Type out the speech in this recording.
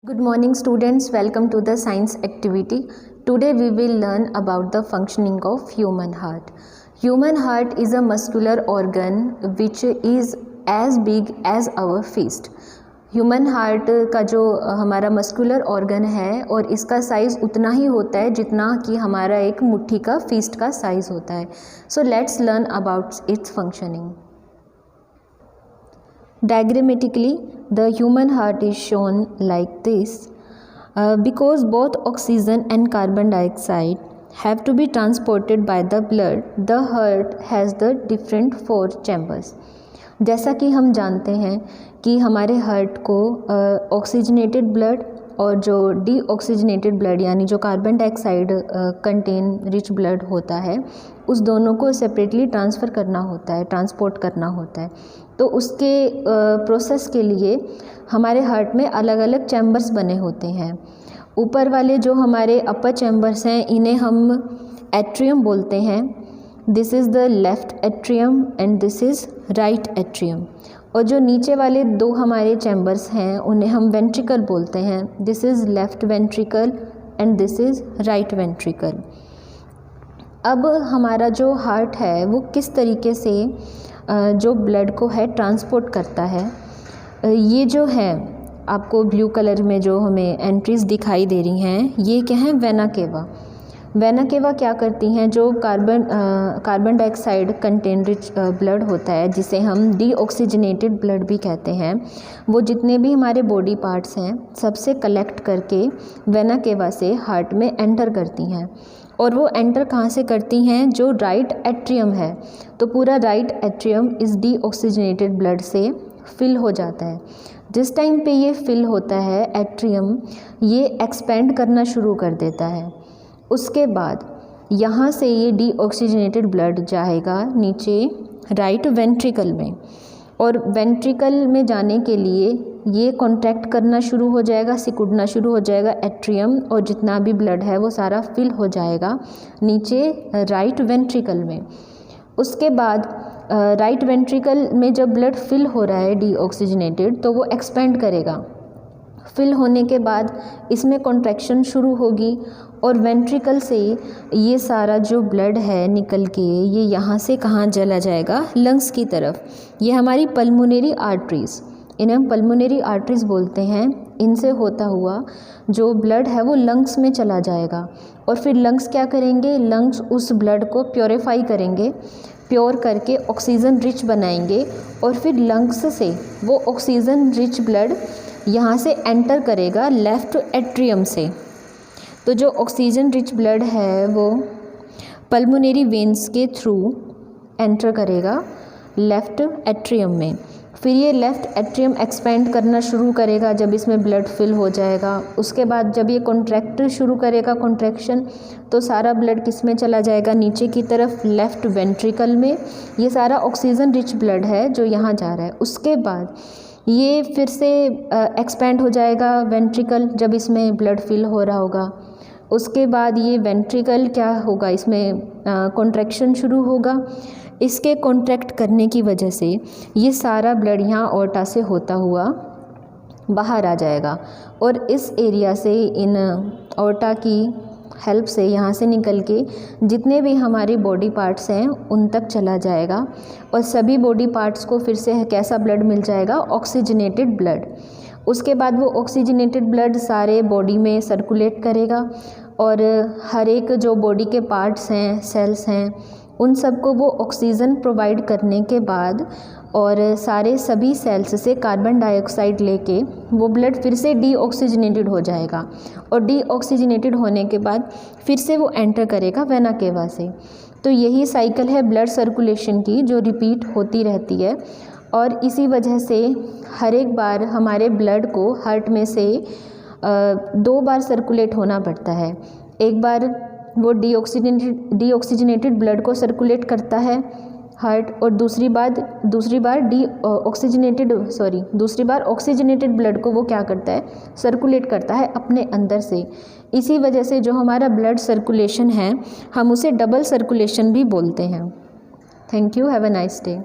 Good morning students, welcome to the science activity. Today we will learn about the functioning of human heart. Human heart is a muscular organ which is as big as our fist. Human heart का जो हमारा muscular organ है और इसका size उतना ही होता है जितना कि हमारा एक मुट्ठी का फिस्ट का साइज़ होता है. So let's learn about it's functioning. Diagrammatically, the human heart is shown like this. Because both oxygen and carbon dioxide have to be transported by the blood, the heart has the different 4 chambers. जैसा कि हम जानते हैं कि हमारे heart को oxygenated blood और जो डीऑक्सीजनेटेड ब्लड यानी जो carbon dioxide contain rich blood होता है उस दोनों को सेपरेटली ट्रांसफ़र करना होता है, ट्रांसपोर्ट करना होता है. तो उसके प्रोसेस के लिए हमारे हार्ट में अलग अलग चैम्बर्स बने होते हैं. ऊपर वाले जो हमारे अपर चैम्बर्स हैं इन्हें हम एट्रियम बोलते हैं. This is the left atrium and this is right atrium. और जो नीचे वाले 2 हमारे चैम्बर्स हैं उन्हें हम वेंट्रिकल बोलते हैं. This is left ventricle and this is right ventricle. अब हमारा जो हार्ट है वो किस तरीके से जो ब्लड को है ट्रांसपोर्ट करता है. ये जो है आपको ब्लू कलर में जो हमें एंट्रीज दिखाई दे रही हैं ये क्या है, वेना केवा. वेना केवा क्या करती हैं, जो carbon dioxide contain rich blood होता है जिसे हम डीऑक्सीजनेटेड ब्लड भी कहते हैं, वो जितने भी हमारे बॉडी पार्ट्स हैं सबसे कलेक्ट करके वेना केवा से हार्ट में एंटर करती हैं. और वो एंटर कहाँ से करती हैं, जो राइट एट्रियम है. तो पूरा राइट एट्रियम इस डीऑक्सीजनेटेड ब्लड से फिल हो जाता है. जिस टाइम पे ये फिल होता है एट्रियम, ये एक्सपेंड करना शुरू कर देता है. उसके बाद यहाँ से ये डीऑक्सीजनेटेड ब्लड जाएगा नीचे राइट वेंट्रिकल में. और वेंट्रिकल में जाने के लिए ये कॉन्ट्रैक्ट करना शुरू हो जाएगा, सिकुड़ना शुरू हो जाएगा एट्रियम, और जितना भी ब्लड है वो सारा फिल हो जाएगा नीचे राइट वेंट्रिकल में. उसके बाद राइट वेंट्रिकल में जब ब्लड फिल हो रहा है डीऑक्सीजनेटेड तो वो एक्सपेंड करेगा. फिल होने के बाद इसमें कॉन्ट्रैक्शन शुरू होगी और वेंट्रिकल से ये सारा जो ब्लड है निकल के ये यहाँ से कहाँ चला जाएगा, लंग्स की तरफ. ये हमारी पल्मोनरी आर्टरीज़, इन्हें हम पल्मोनरी आर्टरीज़ बोलते हैं. इनसे होता हुआ जो ब्लड है वो लंग्स में चला जाएगा. और फिर लंग्स क्या करेंगे, लंग्स उस ब्लड को प्योरीफाई करेंगे, प्योर करके ऑक्सीजन रिच बनाएंगे. और फिर लंग्स से वो ऑक्सीजन रिच ब्लड यहाँ से एंटर करेगा लेफ़्ट एट्रियम से. तो जो ऑक्सीजन रिच ब्लड है वो पल्मोनरी वेन्स के थ्रू एंटर करेगा लेफ़्ट एट्रियम में. फिर ये लेफ़्ट एट्रियम एक्सपेंड करना शुरू करेगा जब इसमें ब्लड फिल हो जाएगा. उसके बाद जब ये कॉन्ट्रैक्ट शुरू करेगा कॉन्ट्रैक्शन, तो सारा ब्लड किस में चला जाएगा, नीचे की तरफ लेफ़्ट वेंट्रिकल में. ये सारा ऑक्सीजन रिच ब्लड है जो यहाँ जा रहा है. उसके बाद ये फिर से एक्सपेंड हो जाएगा वेंट्रिकल जब इसमें ब्लड फिल हो रहा होगा. उसके बाद ये वेंट्रिकल क्या होगा, इसमें कॉन्ट्रैक्शन शुरू होगा. इसके कॉन्ट्रैक्ट करने की वजह से ये सारा ब्लड यहाँ ऑर्टा से होता हुआ बाहर आ जाएगा. और इस एरिया से इन ऑर्टा की हेल्प से यहाँ से निकल के जितने भी हमारे बॉडी पार्ट्स हैं उन तक चला जाएगा. और सभी बॉडी पार्ट्स को फिर से कैसा ब्लड मिल जाएगा, ऑक्सीजनेटेड ब्लड. उसके बाद वो ऑक्सीजनेटेड ब्लड सारे बॉडी में सर्कुलेट करेगा और हर एक जो बॉडी के पार्ट्स हैं, सेल्स हैं, उन सबको वो ऑक्सीजन प्रोवाइड करने के बाद और सारे सभी सेल्स से कार्बन डाइऑक्साइड लेके वो ब्लड फिर से डीऑक्सीजनेटेड हो जाएगा. और डीऑक्सीजनेटेड होने के बाद फिर से वो एंटर करेगा वेना केवा से. तो यही साइकिल है ब्लड सर्कुलेशन की जो रिपीट होती रहती है. और इसी वजह से हर एक बार हमारे ब्लड को हार्ट में से 2 बार सर्कुलेट होना पड़ता है. एक बार वो डीऑक्सीजनेटेड ब्लड को सर्कुलेट करता है हार्ट, और दूसरी बार ऑक्सीजनेटेड ब्लड को वो क्या करता है, सर्कुलेट करता है अपने अंदर से. इसी वजह से जो हमारा ब्लड सर्कुलेशन है हम उसे डबल सर्कुलेशन भी बोलते हैं. Thank you, have a nice day.